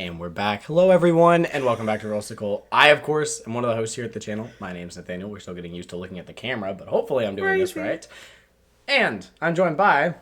And we're back. Hello, everyone, and welcome back to Rollsicle. I, of course, am one of the hosts here at the channel. My name's Nathaniel. We're still getting used to looking at the camera, but hopefully I'm doing this right. And I'm joined by...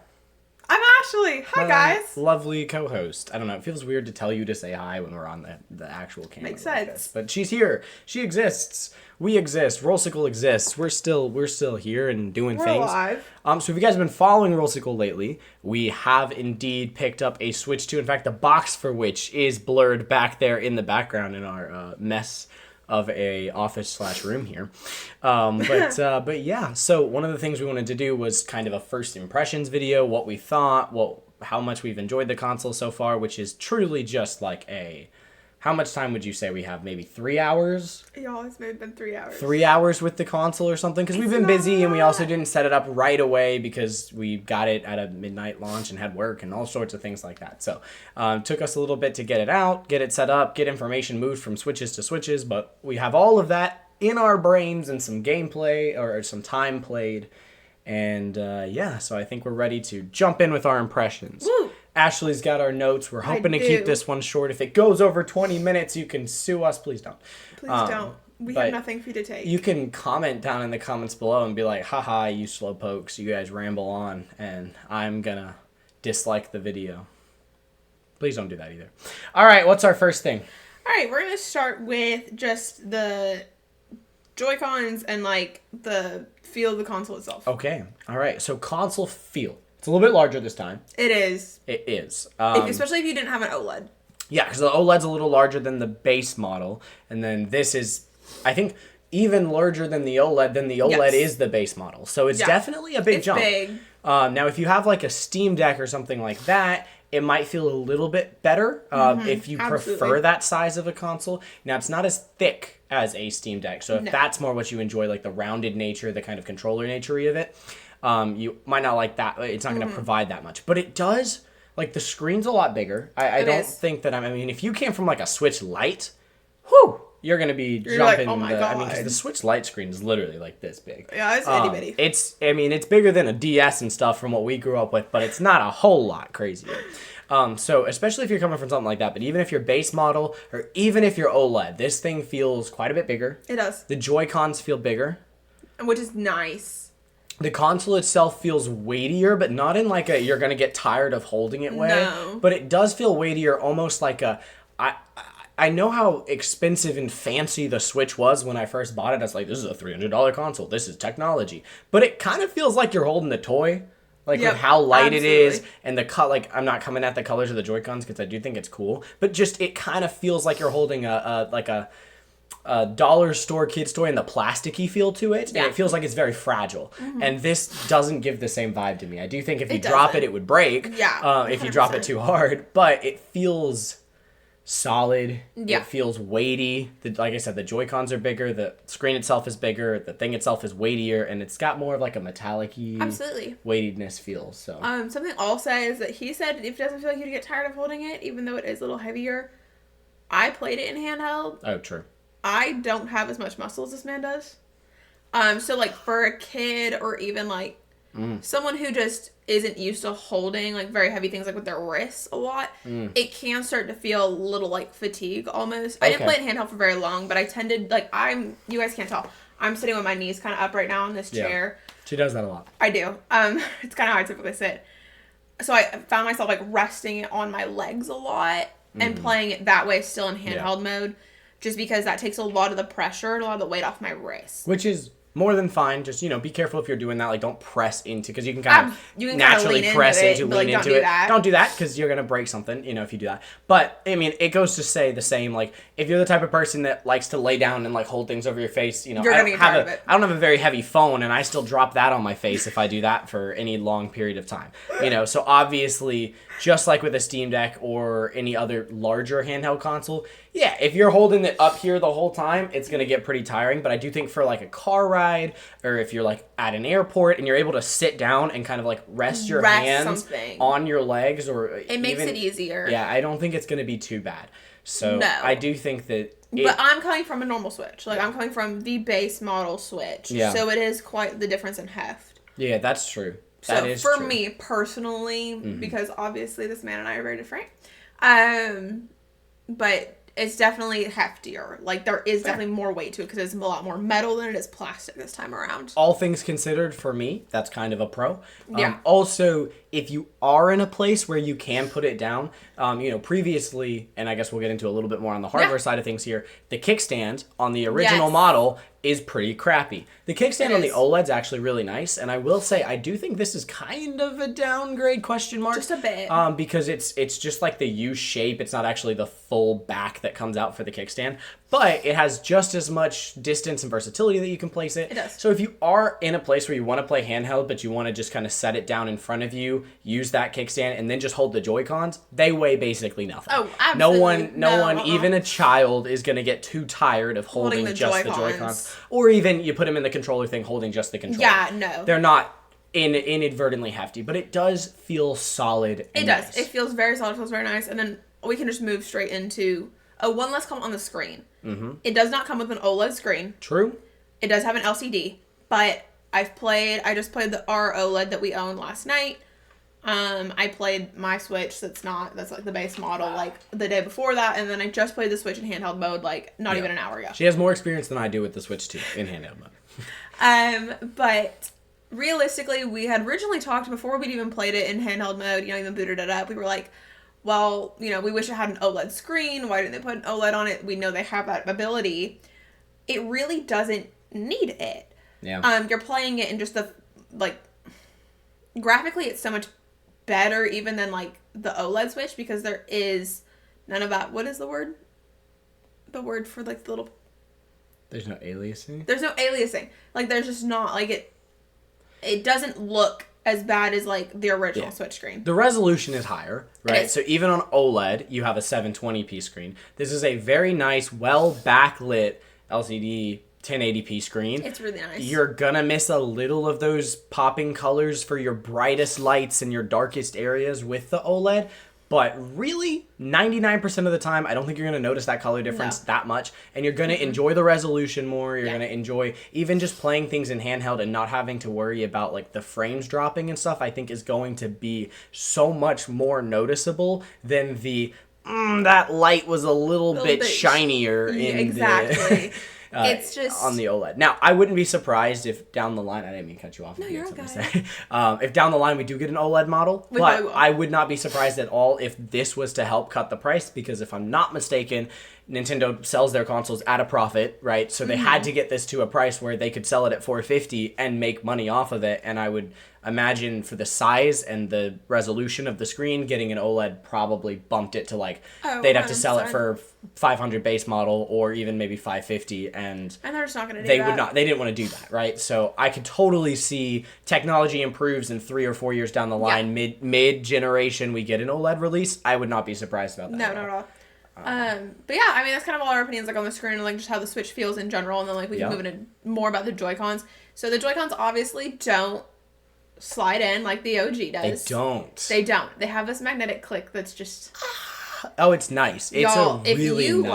I'm Ashley. Hi, guys. Lovely co-host. I don't know. It feels weird to tell you to say hi when we're on the actual camera. Makes sense. This. But she's here. She exists. We exist. Rollsicle exists. We're still here and doing things. We're alive. So if you guys have been following Rollsicle lately, we have indeed picked up a Switch 2. In fact, the box for which is blurred back there in the background in our mess of a office/room here. But yeah, so one of the things we wanted to do was kind of a first impressions video, what we thought, how much we've enjoyed the console so far, which is truly just like how much time would you say we have? Maybe 3 hours? Y'all, it's maybe been 3 hours. 3 hours with the console or something? Because we've been busy and we also didn't set it up right away because we got it at a midnight launch and had work and all sorts of things like that. So it took us a little bit to get it out, get it set up, get information moved from switches to switches. But we have all of that in our brains and some gameplay or some time played. And yeah, so I think we're ready to jump in with our impressions. Woo! Ashley's got our notes. We're hoping to keep this one short. If it goes over 20 minutes, you can sue us. Please don't. Please don't. We have nothing for you to take. You can comment down in the comments below and be like, haha, you slowpokes. You guys ramble on, and I'm going to dislike the video. Please don't do that either. All right, what's our first thing? All right, we're going to start with just the Joy-Cons and, like, the feel of the console itself. Okay. All right, so console feel. It's a little bit larger this time. It is. It is. Especially if you didn't have an OLED. Yeah, because the OLED's a little larger than the base model. And then this is, I think, even larger than the OLED. Then the OLED is the base model. So it's definitely a big jump. It's big. Now, if you have like a Steam Deck or something like that, it might feel a little bit better if you prefer that size of a console. Now, it's not as thick as a Steam Deck. So if that's more what you enjoy, like the rounded nature, the kind of controller nature of it, you might not like that. It's not going to provide that much. But it does, like, the screen's a lot bigger. I don't think that, I mean, if you came from, like, a Switch Lite, whew, you're going to be jumping. Like, oh my God. I mean, because the Switch Lite screen is literally, like, this big. Yeah, it's itty-bitty. It's bigger than a DS and stuff from what we grew up with, but it's not a whole lot crazier. So, especially if you're coming from something like that, but even if you're base model, or even if you're OLED, this thing feels quite a bit bigger. It does. The Joy-Cons feel bigger. Which is nice. The console itself feels weightier, but not in like a you're going to get tired of holding it way. No. But it does feel weightier, almost like I know how expensive and fancy the Switch was when I first bought it. I was like, this is a $300 console. This is technology. But it kind of feels like you're holding a toy. Like with how light it is and the cut. Like I'm not coming at the colors of the Joy-Cons because I do think it's cool. But just it kind of feels like you're holding a dollar store kid's toy and the plasticky feel to it. And it feels like it's very fragile. And this doesn't give the same vibe to me. I do think if you drop it, it would break. Yeah. If you drop it too hard. But it feels solid. Yeah. It feels weighty. Like I said, the Joy-Cons are bigger. The screen itself is bigger. The thing itself is weightier. And it's got more of like a metallic-y weightiness feel. So something I'll say is that he said if it doesn't feel like you'd get tired of holding it, even though it is a little heavier. I played it in handheld. Oh, true. I don't have as much muscle as this man does. So like for a kid or even like someone who just isn't used to holding like very heavy things like with their wrists a lot, it can start to feel a little like fatigue almost. I didn't play it in handheld for very long, but I tended like you guys can't tell. I'm sitting with my knees kind of up right now on this chair. She does that a lot. I do. It's kind of how I typically sit. So I found myself like resting it on my legs a lot and playing it that way still in handheld mode. Just because that takes a lot of the pressure and a lot of the weight off my wrist. Which is more than fine. Just, be careful if you're doing that. Like, don't press into, because you can kind of naturally press into, lean into it. Don't do that, because you're going to break something, if you do that. But, I mean, it goes to say the same, like, if you're the type of person that likes to lay down and, like, hold things over your face, you're going to get tired of it. I don't have a very heavy phone, and I still drop that on my face if I do that for any long period of time. So obviously, just like with a Steam Deck or any other larger handheld console, yeah, if you're holding it up here the whole time, it's going to get pretty tiring. But I do think for like a car ride or if you're like at an airport and you're able to sit down and kind of like rest your hands on your legs or it makes it easier. Yeah, I don't think it's going to be too bad. So I do think that but I'm coming from a normal Switch. Like I'm coming from the base model Switch. Yeah. So it is quite the difference in heft. Yeah, that's true. So for me personally, because obviously this man and I are very different, but it's definitely heftier. Like, there is definitely more weight to it because it's a lot more metal than it is plastic this time around. All things considered, for me, that's kind of a pro. Yeah. Also, if you are in a place where you can put it down, previously, and I guess we'll get into a little bit more on the hardware side of things here, the kickstand on the original model is pretty crappy. The kickstand on the OLED's actually really nice, and I will say I do think this is kind of a downgrade, question mark. Just a bit. Because it's just like the U shape. It's not actually the full back that comes out for the kickstand, but it has just as much distance and versatility that you can place it. It does. So if you are in a place where you want to play handheld, but you want to just kind of set it down in front of you, use that kickstand, and then just hold the Joy-Cons, they weigh basically nothing. Oh, absolutely. No one, even a child, is going to get too tired of holding the just Joy-Cons. the Joy-Cons. Or even you put them in the controller thing, holding just the controller. Yeah, no. They're not inadvertently hefty, but it does feel solid. It does. does. It feels very solid. It feels very nice. And then we can just move straight into one less comment on the screen. Mm-hmm. It does not come with an OLED screen. True. It does have an LCD, but I just played our OLED that we owned last night. I played my Switch that's like the base model like the day before that, and then I just played the Switch in handheld mode like not even an hour ago. She has more experience than I do with the Switch 2 in handheld mode. But realistically, we had originally talked before we'd even played it in handheld mode, even booted it up. We were like, well, we wish it had an OLED screen. Why didn't they put an OLED on it? We know they have that ability. It really doesn't need it. Yeah. You're playing it in just graphically, it's so much better even than like the OLED Switch because there is none of that. What is the word? The word for like the little. There's no aliasing. There's no aliasing. Like there's just not like it. It doesn't look as bad as like the original Switch screen. The resolution is higher, right? So even on OLED, you have a 720p screen. This is a very nice, well backlit LCD 1080p screen. It's really nice. You're gonna miss a little of those popping colors for your brightest lights and your darkest areas with the OLED. But really, 99% of the time, I don't think you're going to notice that color difference that much. And you're going to enjoy the resolution more. You're going to enjoy even just playing things in handheld and not having to worry about like the frames dropping and stuff, I think is going to be so much more noticeable than the, that light was a little bit shinier in the... It's just on the OLED. Now, I wouldn't be surprised if down the line, I didn't mean to cut you off. No, you're okay. If down the line we do get an OLED model, but I would not be surprised at all if this was to help cut the price, because if I'm not mistaken, Nintendo sells their consoles at a profit, right? So they had to get this to a price where they could sell it at $450 and make money off of it. And I would imagine for the size and the resolution of the screen, getting an OLED probably bumped it to like they'd have to sell it for 500 base model or even maybe 550, and they're just not going to do that. They didn't want to do that, right? So I could totally see technology improves in 3 or 4 years down the line, mid generation we get an OLED release. I would not be surprised about that. No, not at all. But yeah, I mean, that's kind of all our opinions like on the screen and like just how the Switch feels in general, and then like we can move into more about the Joy-Cons. So the Joy-Cons obviously don't slide in like the OG does. They don't. They have this magnetic click that's just... Oh, it's nice. It's Y'all, a really if you nice...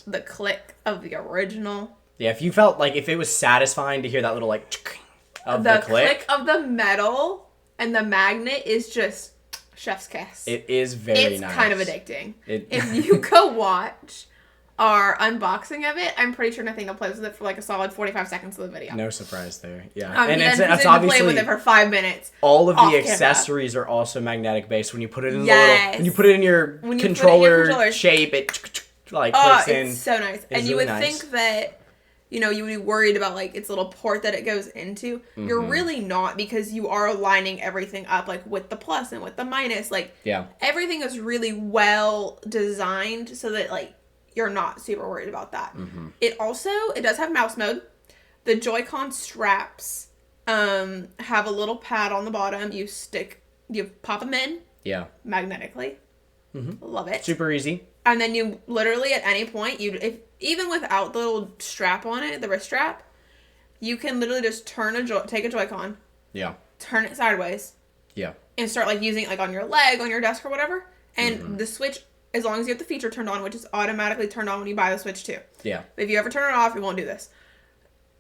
liked the click of the original... Yeah, if you felt like if it was satisfying to hear that little like of the click of the metal and the magnet is just chef's kiss. It is very nice. It's kind of addicting. If you go watch our unboxing of it, I'm pretty sure Nathaniel plays with it for like a solid 45 seconds of the video. No surprise there. Yeah. And it's obviously play with it for 5 minutes. All of the accessories are also magnetic based. When you put it in when you put it in your controller shape, it like clicks in. It's so nice. And you would think that you would be worried about like its little port that it goes into. Mm-hmm. You're really not, because you are lining everything up like with the plus and with the minus. Like everything is really well designed so that like you're not super worried about that. Mm-hmm. It does have mouse mode. The Joy-Con straps have a little pad on the bottom. You pop them in. Yeah. Magnetically. Mm-hmm. Love it. Super easy. And then you literally at any point, even without the little strap on it, the wrist strap, you can literally just take a Joy-Con. Yeah. Turn it sideways. Yeah. And start like using it like on your leg, on your desk or whatever. And the Switch, as long as you have the feature turned on, which is automatically turned on when you buy the Switch too. Yeah. But if you ever turn it off, it won't do this.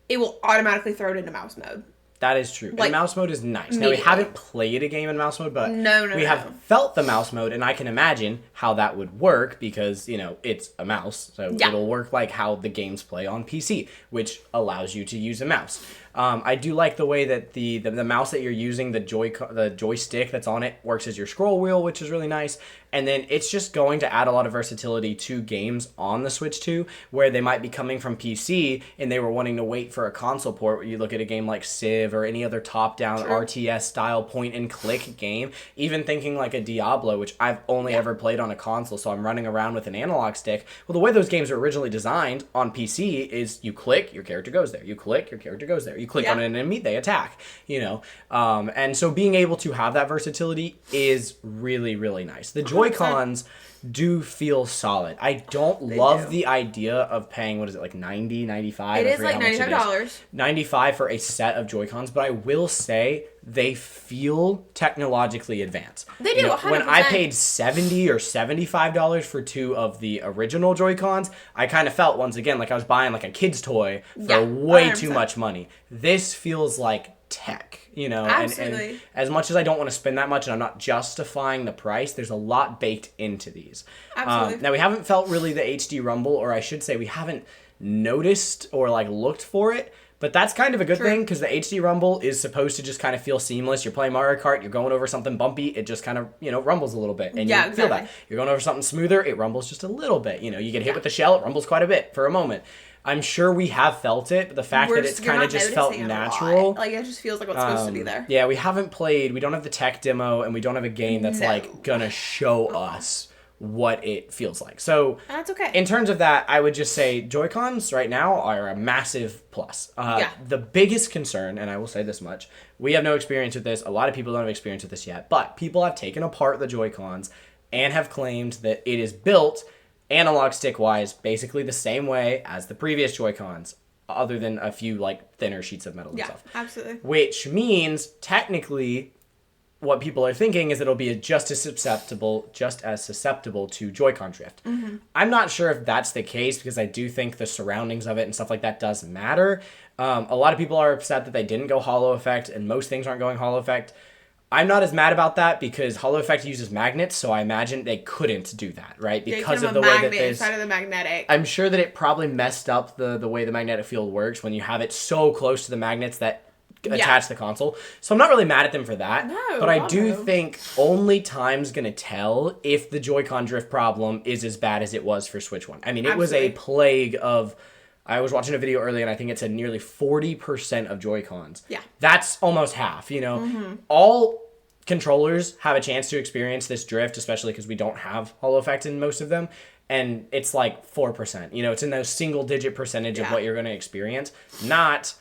It will automatically throw it into mouse mode. That is true. Like, and mouse mode is nice. Now, we haven't played a game in mouse mode, but we have felt the mouse mode, and I can imagine how that would work because, you know, it's a mouse. So it'll work like how the games play on PC, which allows you to use a mouse. I do like the way that the mouse that you're using, the joystick that's on it, works as your scroll wheel, which is really nice. And then it's just going to add a lot of versatility to games on the Switch 2, where they might be coming from PC and they were wanting to wait for a console port. Where you look at a game like Civ or any other top-down RTS style point-and-click game, even thinking like a Diablo, which I've only ever played on a console, so I'm running around with an analog stick. Well, the way those games were originally designed on PC is you click, your character goes there. You click, your character goes there. You click on an enemy, they attack, you know. And so being able to have that versatility is really, really nice. The Joy-Cons do feel solid. I don't love the idea of paying, what is it, like $90, $95? It is like $95. $95 for a set of Joy-Cons, but I will say they feel technologically advanced. They do, 100%. When I paid $70 or $75 for 2 of the original Joy-Cons, I kind of felt, once again, like I was buying like a kid's toy for way 100%. too much money. This feels like tech, you know. Absolutely. And as much as I don't want to spend that much and I'm not justifying the price, there's a lot baked into these. Absolutely. Now, we haven't felt really the HD rumble, or I should say we haven't noticed or like looked for it. But that's kind of a good thing, because the HD rumble is supposed to just kind of feel seamless. You're playing Mario Kart, you're going over something bumpy, it just kind of, you know, rumbles a little bit. And you feel that. You're going over something smoother, it rumbles just a little bit. You know, you get hit with the shell, it rumbles quite a bit for a moment. I'm sure we have felt it, but the fact that it's kind of just felt natural. Like, it just feels like what's supposed to be there. Yeah, we haven't played, we don't have the tech demo, and we don't have a game that's like gonna show us what it feels like. So that's okay. In terms of that, I would just say Joy-Cons right now are a massive plus. The biggest concern, and I will say this much, we have no experience with this. A lot of people don't have experience with this yet, but people have taken apart the Joy-Cons and have claimed that it is built analog stick wise basically the same way as the previous Joy-Cons, other than a few like thinner sheets of metal and stuff. Absolutely. Which means technically what people are thinking is it'll be just as susceptible to Joy-Con drift. I'm not sure if that's the case, because I do think the surroundings of it and stuff like that does matter. A lot of people are upset that they didn't go hollow effect, and most things aren't going hollow effect. I'm not as mad about that, because hollow effect uses magnets, so I imagine they couldn't do that, right? Because of the way that this inside of the magnetic. I'm sure that it probably messed up the way the magnetic field works when you have it so close to the magnets that attach the console. So I'm not really mad at them for that. No, but I do think only time's going to tell if the Joy-Con drift problem is as bad as it was for Switch 1. I mean, it was a plague of... I was watching a video earlier, and I think it said nearly 40% of Joy-Cons. Yeah. That's almost half, you know. All controllers have a chance to experience this drift, especially because we don't have hollow effect in most of them. And it's like 4%. You know, it's in those single-digit percentage of what you're going to experience, not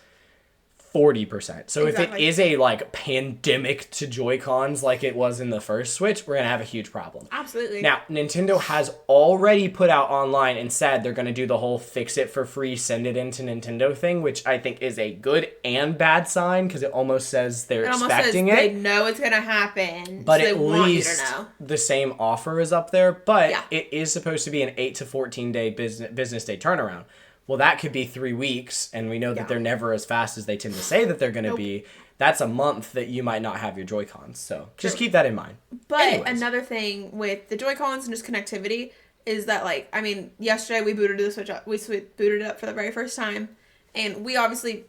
40%. So if it is a like pandemic to Joy-Cons like it was in the first Switch, we're going to have a huge problem. Absolutely. Now, Nintendo has already put out online and said they're going to do the whole fix it for free, send it into Nintendo thing, which I think is a good and bad sign, because it almost says they're expecting it. They know it's going to happen. But so at least the same offer is up there. But it is supposed to be an 8 to 14 day business day turnaround. Well, that could be 3 weeks, and we know that they're never as fast as they tend to say that they're going to be. That's a month that you might not have your Joy-Cons, so just keep that in mind. But another thing with the Joy-Cons and just connectivity is that, like, I mean, yesterday we booted the Switch up. We booted it up for the very first time, and we obviously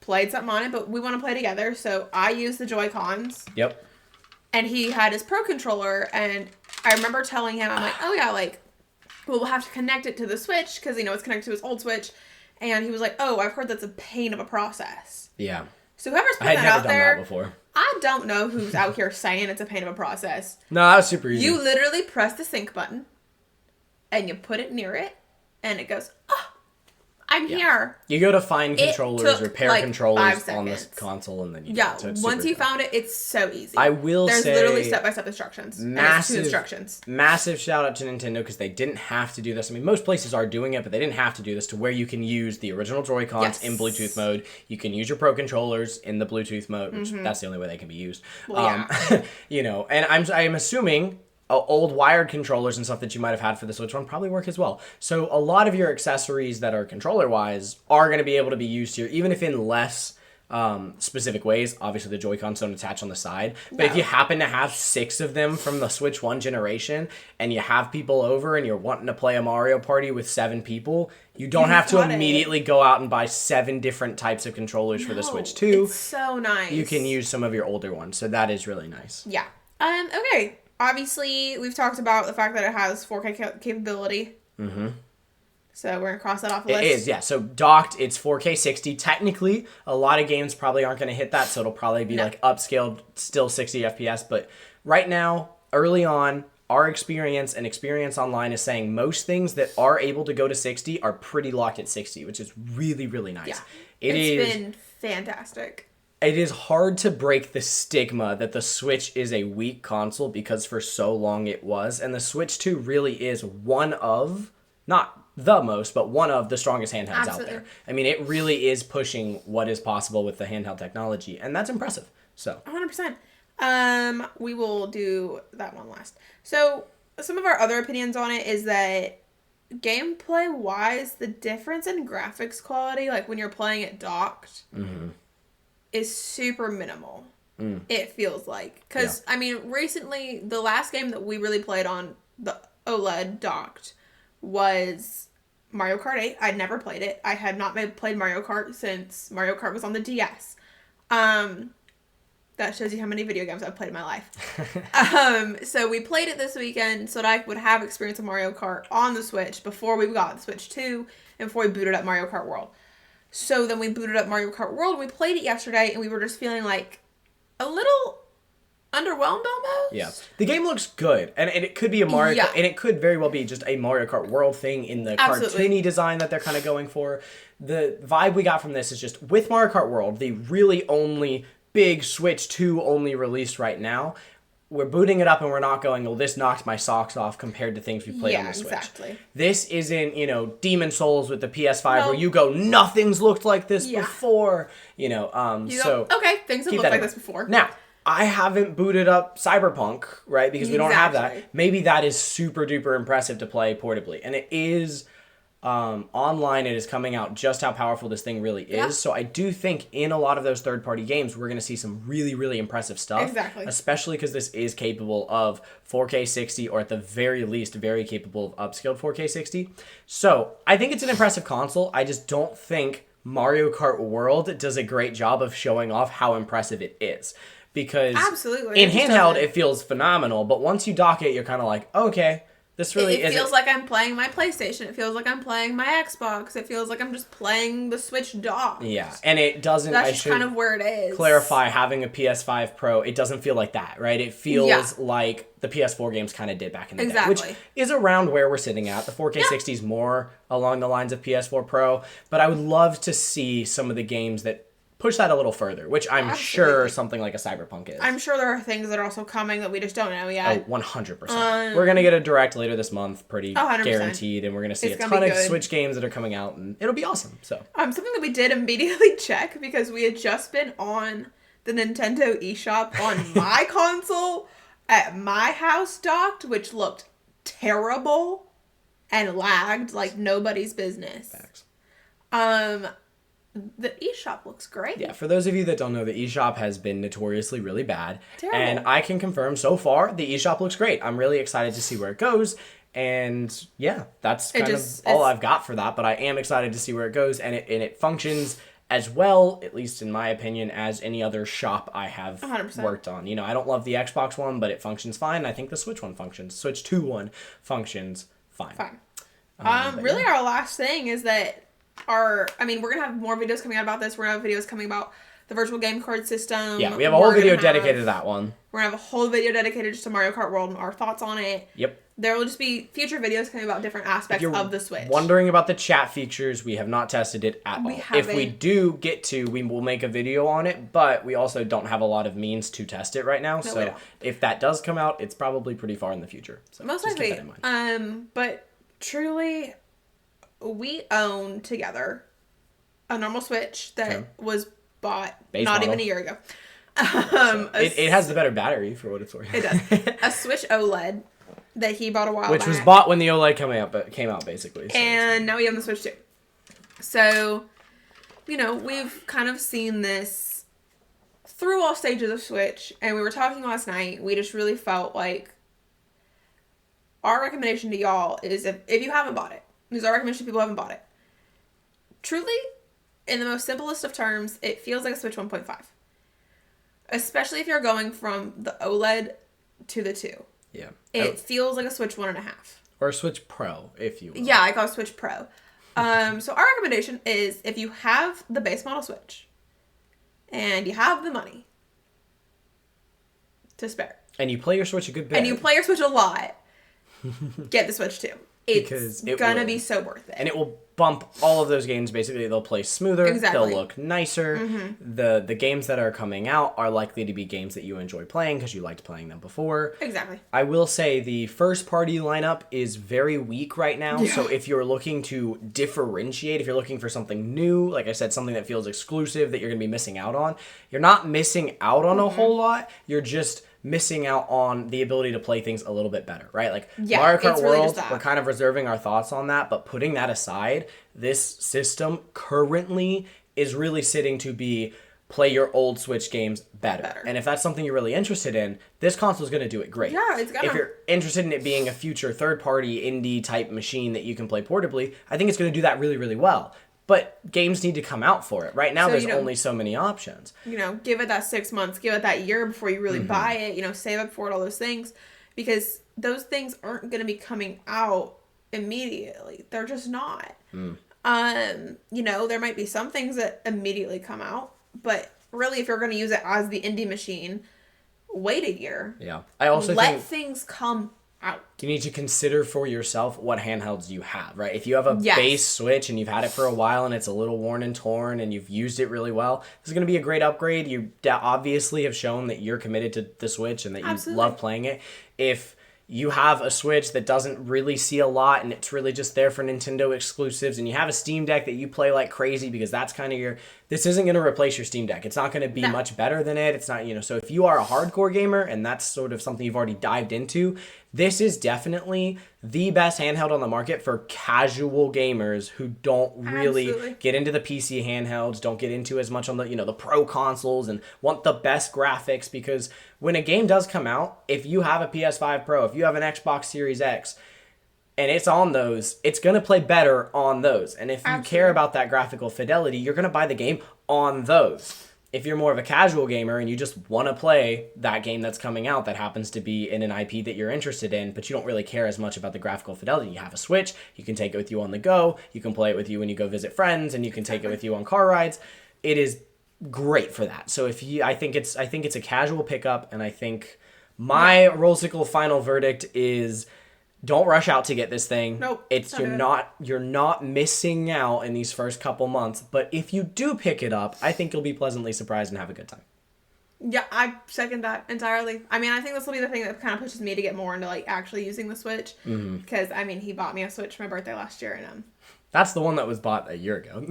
played something on it, but we want to play together, so I used the Joy-Cons. Yep. And he had his Pro Controller, and I remember telling him, I'm like, oh yeah, like, we'll have to connect it to the Switch, because, you know, it's connected to his old Switch. And he was like, oh, I've heard that's a pain of a process. Yeah. So whoever's put that out there, before. I don't know who's out here saying it's a pain of a process. No, that was super easy. You literally press the sync button, and you put it near it, and it goes, oh, I'm here. You go to find controllers or pair controllers on this console, and then you do it. So once you found it, it's so easy. I will say... There's literally step-by-step instructions. Massive, and it's 2 instructions. Massive shout-out to Nintendo, because they didn't have to do this. I mean, most places are doing it, but they didn't have to do this, to where you can use the original Joy-Cons in Bluetooth mode. You can use your Pro Controllers in the Bluetooth mode, which that's the only way they can be used. Well, you know, and I'm assuming... old wired controllers and stuff that you might have had for the Switch 1 probably work as well. So a lot of your accessories that are controller-wise are going to be able to be used here, even if in less specific ways. Obviously, the Joy-Cons don't attach on the side. But if No. you happen to have 6 of them from the Switch 1 generation, and you have people over and you're wanting to play a Mario Party with 7 people, you don't have to got it. immediately go out and buy 7 different types of controllers for the Switch 2. It's so nice. You can use some of your older ones, so that is really nice. Yeah. Okay. Obviously, we've talked about the fact that it has 4K capability. Mm-hmm. So we're going to cross that off the list. It is, yeah. So docked, it's 4K 60. Technically, a lot of games probably aren't going to hit that, so it'll probably be like upscaled, still 60 FPS. But right now, early on, our experience and experience online is saying most things that are able to go to 60 are pretty locked at 60, which is really, really nice. Yeah. It's been fantastic. It is hard to break the stigma that the Switch is a weak console because for so long it was. And the Switch 2 really is one of, not the most, but one of the strongest handhelds out there. I mean, it really is pushing what is possible with the handheld technology, and that's impressive. So 100%. We will do that one last. So some of our other opinions on it is that gameplay wise, the difference in graphics quality, like when you're playing it docked, is super minimal. It feels like, because I mean, recently the last game that we really played on the OLED docked was Mario Kart 8. I'd never played it. I had not played Mario Kart since Mario Kart was on the DS. That shows you how many video games I've played in my life. So we played it this weekend so that I would have experience of Mario Kart on the Switch before we got the Switch 2 and before we booted up Mario Kart World. So then we booted up Mario Kart World. We played it yesterday and we were just feeling like a little underwhelmed almost. yeah, the game looks good, and it could be a Mario, and it could very well be just a Mario Kart World thing in the cartoony design that they're kind of going for. The vibe we got from this is just with Mario Kart World, the really only big Switch 2 only released right now. We're booting it up and we're not going, well, this knocked my socks off compared to things we played on the Switch. Exactly. This isn't, Demon Souls with the PS5 where you go, nothing's looked like this before. Okay, things have looked like this before. Now, I haven't booted up Cyberpunk, right? Because we don't have that. Maybe that is super duper impressive to play portably. And it is online. It is coming out just how powerful this thing really is. Yeah. So I do think in a lot of those third-party games, we're going to see some really, really impressive stuff. Exactly. Especially because this is capable of 4K 60 or at the very least very capable of upscaled 4K 60. So I think it's an impressive console. I just don't think Mario Kart World does a great job of showing off how impressive it is. Because in handheld, it feels phenomenal, but once you dock it, you're kind of like, okay, this really It feels like I'm playing my PlayStation. It feels like I'm playing my Xbox. It feels like I'm just playing the Switch dock. Yeah, and it doesn't... That's just kind of where it is. Clarify, having a PS5 Pro, it doesn't feel like that, right? It feels like the PS4 games kind of did back in the day, which is around where we're sitting at. The 4K 60 is more along the lines of PS4 Pro, but I would love to see some of the games that push that a little further, which I'm sure something like a Cyberpunk is. I'm sure there are things that are also coming that we just don't know yet. Oh, 100%. We're going to get a direct later this month, pretty 100%. Guaranteed, and we're going to see a ton of Switch games that are coming out, and it'll be awesome. So something that we did immediately check, because we had just been on the Nintendo eShop on my console at my house docked, which looked terrible and lagged like nobody's business. Facts. The eShop looks great. Yeah, for those of you that don't know, the eShop has been notoriously really bad. Terrible. And I can confirm so far, the eShop looks great. I'm really excited to see where it goes. And yeah, that's kind of all I've got for that. But I am excited to see where it goes. And it functions as well, at least in my opinion, as any other shop I have 100%. Worked on. I don't love the Xbox one, but it functions fine. I think the Switch one functions. Switch 2 one functions fine. Really, our last thing is that we're going to have more videos coming out about this. We're going to have videos coming about the virtual game card system. Yeah, we have a whole video dedicated to that one. We're going to have a whole video dedicated just to Mario Kart World and our thoughts on it. Yep. There will just be future videos coming about different aspects of the Switch. Wondering about the chat features, we have not tested it at all. If we do get to, we will make a video on it, but we also don't have a lot of means to test it right now. So if that does come out, it's probably pretty far in the future. So most likely. Keep that in mind. But truly, we own together a normal Switch that was bought not even a year ago. It has the better battery for what it's worth. It does. A Switch OLED that he bought a while back. Which was bought when the OLED came out, basically. So and now we own the Switch 2. So we've kind of seen this through all stages of Switch, and we were talking last night. We just really felt like our recommendation to y'all is if you haven't bought it, this is our recommendation to people who haven't bought it. Truly, in the most simplest of terms, it feels like a Switch 1.5. Especially if you're going from the OLED to the 2. Yeah. It feels like a Switch 1.5. Or a Switch Pro, if you will. Yeah, I call it Switch Pro. So our recommendation is if you have the base model Switch and you have the money to spare. And you play your Switch a good bit. And you play your Switch a lot, get the Switch 2. It's gonna be so worth it. And it will bump all of those games. Basically, they'll play smoother. Exactly. They'll look nicer. Mm-hmm. The games that are coming out are likely to be games that you enjoy playing because you liked playing them before. Exactly. I will say the first party lineup is very weak right now. Yeah. So if you're looking to differentiate, if you're looking for something new, like I said, something that feels exclusive that you're going to be missing out on, you're not missing out on a whole lot. You're just missing out on the ability to play things a little bit better, right? Like Mario Kart really World, we're kind of reserving our thoughts on that, but putting that aside, this system currently is really sitting to be play your old Switch games better. And if that's something you're really interested in, this console is going to do it great. Yeah, it's gonna. If you're interested in it being a future third-party indie type machine that you can play portably, I think it's going to do that really, really well. But games need to come out for it. Right now, there's only so many options. Give it that 6 months, give it that year before you really buy it, save up for it, all those things. Because those things aren't going to be coming out immediately. They're just not. There might be some things that immediately come out. But really, if you're going to use it as the indie machine, wait a year. Yeah. I also Let things come out. You need to consider for yourself what handhelds you have, right? If you have a base Switch and you've had it for a while and it's a little worn and torn and you've used it really well, this is going to be a great upgrade. You obviously have shown that you're committed to the Switch and that you love playing it. If you have a Switch that doesn't really see a lot and it's really just there for Nintendo exclusives, and you have a Steam Deck that you play like crazy because that's kind of this isn't going to replace your Steam Deck. It's not going to be much better than it. It's not, so if you are a hardcore gamer and that's sort of something you've already dived into, this is definitely the best handheld on the market for casual gamers who don't really get into the PC handhelds, don't get into as much on the, the pro consoles and want the best graphics, because when a game does come out, if you have a PS5 Pro, if you have an Xbox Series X, and it's on those, it's going to play better on those. And if you care about that graphical fidelity, you're going to buy the game on those. If you're more of a casual gamer and you just want to play that game that's coming out that happens to be in an IP that you're interested in, but you don't really care as much about the graphical fidelity, you have a Switch, you can take it with you on the go, you can play it with you when you go visit friends, and you can take it with you on car rides. It is great for that. So I think it's a casual pickup, and I think my Rollsicle final verdict is, don't rush out to get this thing. Nope. You're not missing out in these first couple months, but if you do pick it up, I think you'll be pleasantly surprised and have a good time. Yeah, I second that entirely. I mean, I think this will be the thing that kind of pushes me to get more into actually using the Switch, because he bought me a Switch for my birthday last year, and that's the one that was bought a year ago.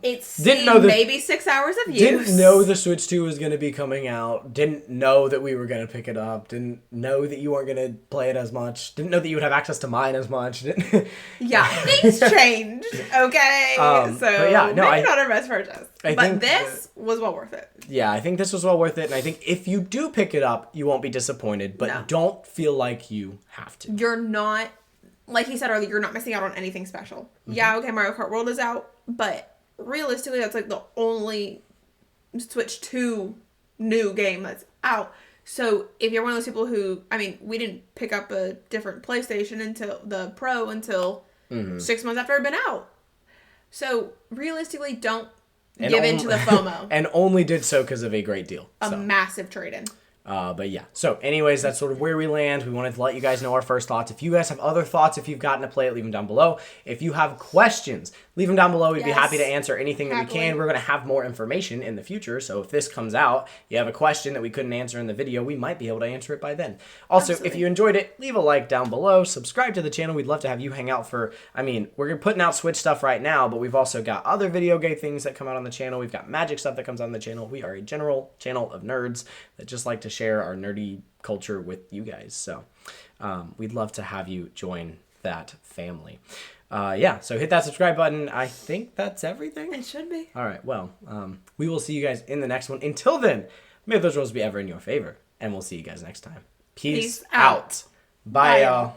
It's maybe 6 hours of use. Didn't know the Switch 2 was going to be coming out. Didn't know that we were going to pick it up. Didn't know that you weren't going to play it as much. Didn't know that you would have access to mine as much. Yeah, things changed. Okay, maybe not our best purchase. But this was well worth it. Yeah, I think this was well worth it, and I think if you do pick it up, you won't be disappointed. But don't feel like you have to. You're not. Like he said earlier, you're not missing out on anything special. Yeah, okay, Mario Kart World is out, but realistically, that's the only Switch 2 new game that's out. So if you're one of those people who, we didn't pick up a different PlayStation until the Pro until 6 months after it had been out. So realistically, don't give in to the FOMO. And only did so because of a great deal. A massive trade-in. But yeah, so anyways, that's sort of where we land. We wanted to let you guys know our first thoughts. If you guys have other thoughts, if you've gotten to play it, leave them down below. If you have questions, leave them down below. We'd be happy to answer anything that we can. We're going to have more information in the future, so if this comes out, you have a question that we couldn't answer in the video, we might be able to answer it by then. Also, if you enjoyed it, leave a like down below. Subscribe to the channel. We'd love to have you hang out for, we're putting out Switch stuff right now, but we've also got other video game things that come out on the channel. We've got Magic stuff that comes on the channel. We are a general channel of nerds that just like to share our nerdy culture with you guys. So we'd love to have you join that family. Yeah, so hit that subscribe button. I think that's everything. It should be. All right, well, we will see you guys in the next one. Until then, may those rolls be ever in your favor, and we'll see you guys next time. Peace Peace out. out. Bye, y'all.